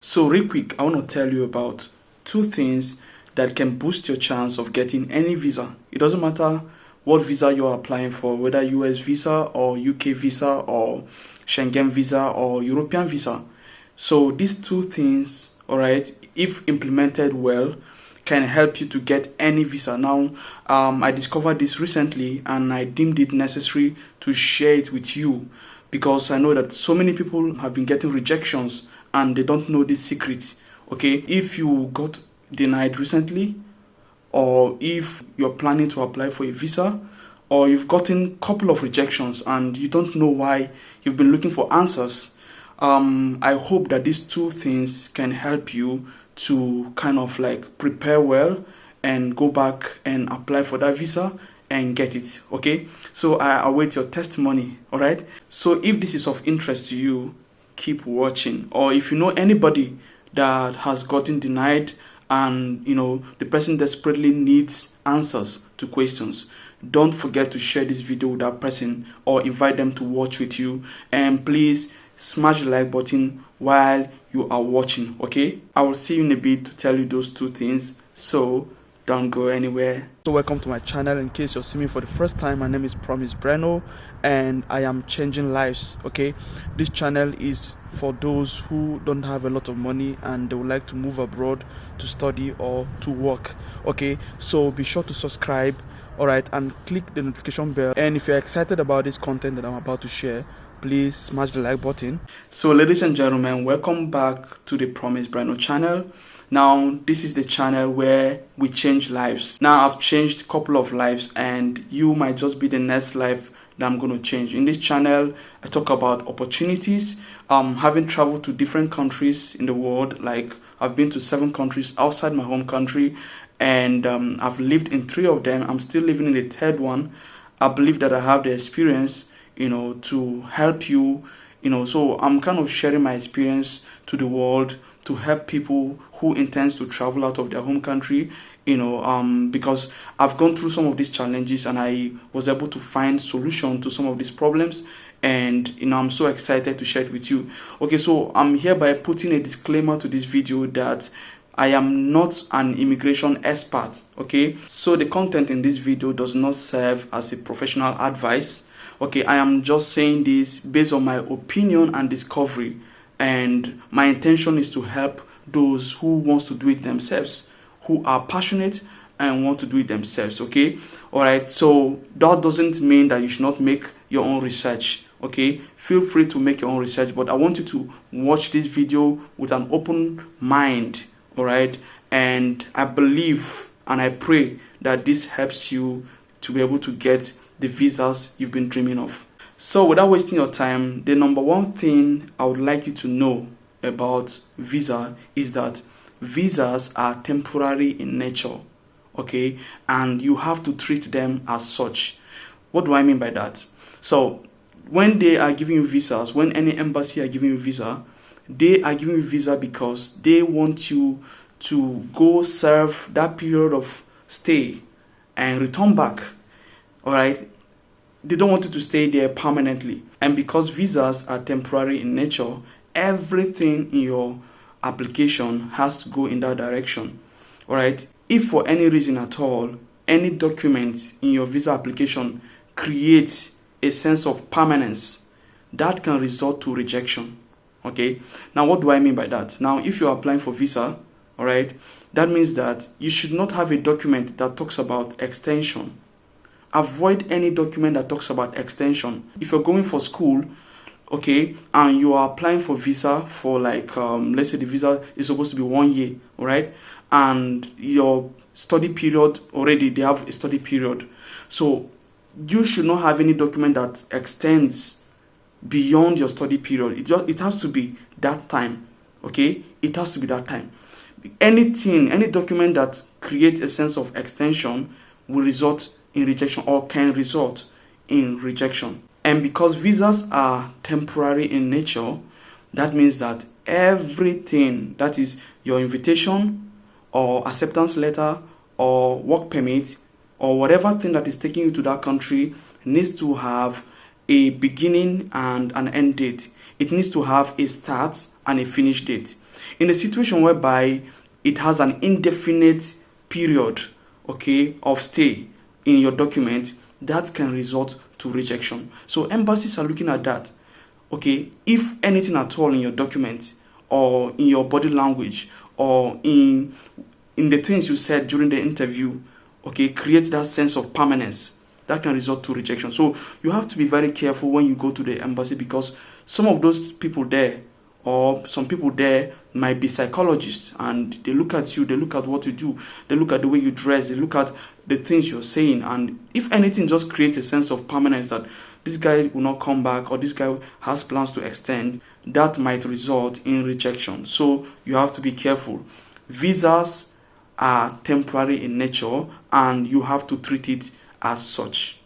So real quick, I want to tell you about two things that can boost your chance of getting any visa. It doesn't matter what visa you're applying for, whether US visa or UK visa or Schengen visa or European visa. So these two things, all right, if implemented well, can help you to get any visa. Now, I discovered this recently and I deemed it necessary to share it with you because I know that so many people have been getting rejections and they don't know this secret. Okay, if you got denied recently, or if you're planning to apply for a visa, or you've gotten a couple of rejections and you don't know why, you've been looking for answers, I hope that these two things can help you to kind of like prepare well and go back and apply for that visa and get it. Okay, so I await your testimony. All right, so if this is of interest to you, keep watching. Or if you know anybody that has gotten denied and the person desperately needs answers to questions, don't forget to share this video with that person or invite them to watch with you. And please smash the like button while you are watching. Okay, I will see you in a bit to tell you those two things, so don't go anywhere. So welcome to my channel. In case you're seeing me for the first time, my name is Breno and I am changing lives. Okay, this channel is for those who don't have a lot of money and they would like to move abroad to study or to work. Okay, so be sure to subscribe, all right, and click the notification bell. And if you're excited about this content that I'm about to share, please smash the like button. So ladies and gentlemen, welcome back to the Breno channel. Now, this is the channel where we change lives. Now, I've changed a couple of lives and you might just be the next life that I'm going to change. In this channel, I talk about opportunities. Having traveled to different countries in the world, like I've been to 7 countries outside my home country, and I've lived in 3 of them. I'm still living in the 3rd one. I believe that I have the experience, to help you, so I'm kind of sharing my experience to the world to help people who intends to travel out of their home country, because I've gone through some of these challenges and I was able to find solution to some of these problems, and I'm so excited to share it with you. Okay, so I'm hereby putting a disclaimer to this video that I am not an immigration expert. Okay, so the content in this video does not serve as a professional advice. Okay, I am just saying this based on my opinion and discovery, and my intention is to help those who wants to do it themselves, who are passionate and want to do it themselves. Okay, all right, so that doesn't mean that you should not make your own research. Okay, feel free to make your own research, but I want you to watch this video with an open mind. All right, and I believe and I pray that this helps you to be able to get the visas you've been dreaming of. So without wasting your time, the number one thing I would like you to know about visa is that visas are temporary in nature. Okay, and you have to treat them as such. What do I mean by that? So when they are giving you visas, when any embassy are giving you visa, they are giving you visa because they want you to go serve that period of stay and return back. All right, they don't want you to stay there permanently. And because visas are temporary in nature, everything in your application has to go in that direction. All right, if for any reason at all, any document in your visa application creates a sense of permanence, that can result to rejection. Okay, now what do I mean by that? Now, if you're applying for visa, all right, that means that you should not have a document that talks about extension. Avoid any document that talks about extension. If you're going for school, okay, and you are applying for visa for like let's say the visa is supposed to be 1 year, all right, and your study period, already they have a study period, so you should not have any document that extends beyond your study period. It has to be that time. Okay, it has to be that time. Any document that creates a sense of extension will result in rejection or can result in rejection. And because visas are temporary in nature, that means that everything, that is your invitation or acceptance letter or work permit or whatever thing that is taking you to that country, needs to have a beginning and an end date. It needs to have a start and a finish date. In a situation whereby it has an indefinite period, okay, of stay in your document, that can result to rejection. So embassies are looking at that. Okay, if anything at all in your document or in your body language or in the things you said during the interview, okay, creates that sense of permanence, that can result to rejection. So you have to be very careful when you go to the embassy, because some of those people there, or some people there, might be psychologists, and they look at you, they look at what you do, they look at the way you dress, they look at the things you're saying, and if anything just creates a sense of permanence that this guy will not come back, or this guy has plans to extend, that might result in rejection. So you have to be careful. Visas are temporary in nature, and you have to treat it as such.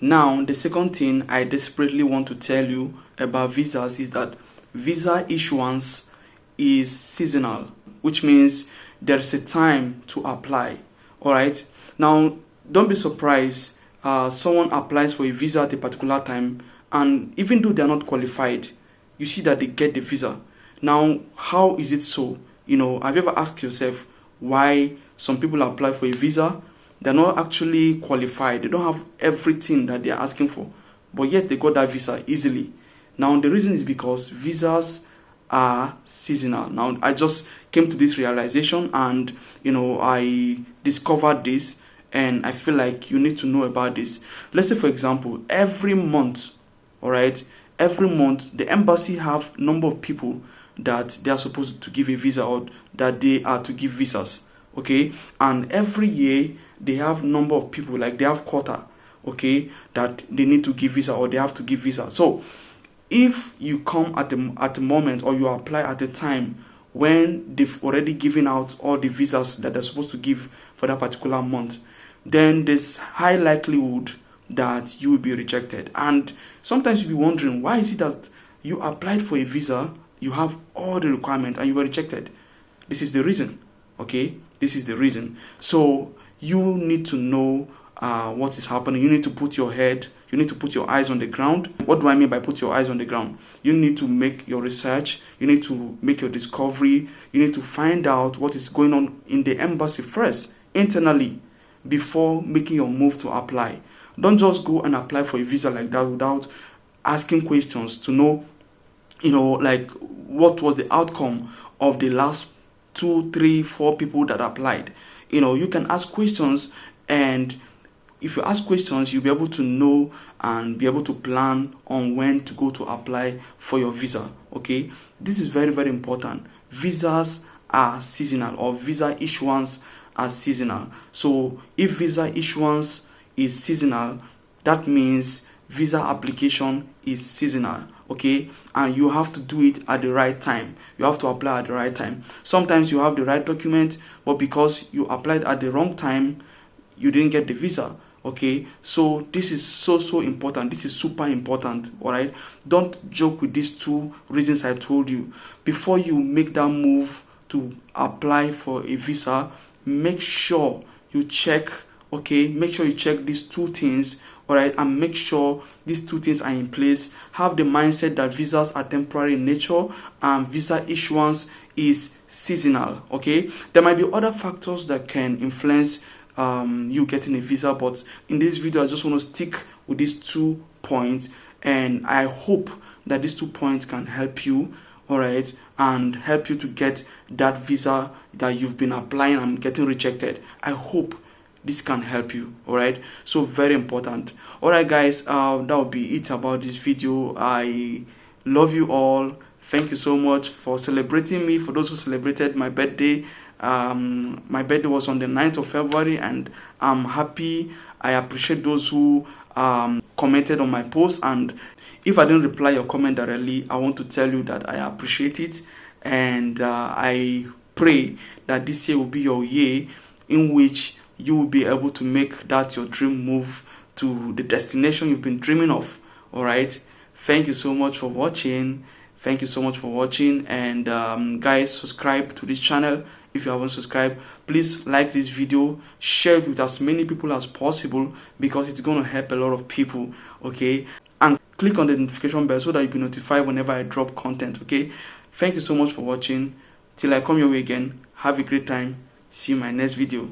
Now, the second thing I desperately want to tell you about visas is that visa issuance is seasonal, which means there's a time to apply. All right. Now, don't be surprised. Someone applies for a visa at a particular time, and even though they're not qualified, you see that they get the visa. Now, how is it so? Have you ever asked yourself why some people apply for a visa? They're not actually qualified. They don't have everything that they're asking for, but yet they got that visa easily. Now, the reason is because visas are seasonal. Now, I just came to this realization, and I discovered this, and I feel like you need to know about this. Let's say, for example, every month, all right, every month the embassy have number of people that they are supposed to give a visa, or that they are to give visas, okay? And every year they have number of people, like they have quota, okay, that they need to give visa, or they have to give visa. So if you come at the moment, or you apply at the time when they've already given out all the visas that they're supposed to give for that particular month, then there's high likelihood that you will be rejected. And sometimes you'll be wondering, why is it that you applied for a visa, you have all the requirements, and you were rejected? This is the reason, okay? This is the reason. So you need to know what is happening. You need to put your eyes on the ground. What do I mean by put your eyes on the ground? You need to make your research. You need to make your discovery. You need to find out what is going on in the embassy first, internally, before making your move to apply. Don't just go and apply for a visa like that without asking questions to know, like what was the outcome of the last 2, 3, 4 people that applied. You can ask questions, and if you ask questions, you'll be able to know and be able to plan on when to go to apply for your visa, okay? This is very, very important. Visas are seasonal, or visa issuance are seasonal. So if visa issuance is seasonal, that means visa application is seasonal, okay? And you have to do it at the right time. You have to apply at the right time. Sometimes you have the right document, but because you applied at the wrong time, you didn't get the visa, okay? So this is so important. This is super important, all right? Don't joke with these 2 reasons I told you. Before you make that move to apply for a visa, make sure you check, okay? Make sure you check these 2 things, all right? And make sure these 2 things are in place. Have the mindset that visas are temporary in nature, and visa issuance is seasonal, okay? There might be other factors that can influence you getting a visa, but in this video I just want to stick with these 2 points, and I hope that these 2 points can help you, all right, and help you to get that visa that you've been applying and getting rejected. I hope this can help you, all right? So very important. All right, guys, that will be it about this video. I love you all. Thank you so much for celebrating me. For those who celebrated my birthday, my birthday was on the 9th of February, and I'm happy. I appreciate those who commented on my post, and if I didn't reply your comment directly, I want to tell you that I appreciate it, and I pray that this year will be your year in which you will be able to make that your dream move to the destination you've been dreaming of. All right, thank you so much for watching. Thank you so much for watching, and guys, subscribe to this channel if you haven't subscribed. Please like this video, share it with as many people as possible, because it's going to help a lot of people, okay? And click on the notification bell so that you'll be notified whenever I drop content, okay? Thank you so much for watching. Till I come your way again, have a great time. See you in my next video.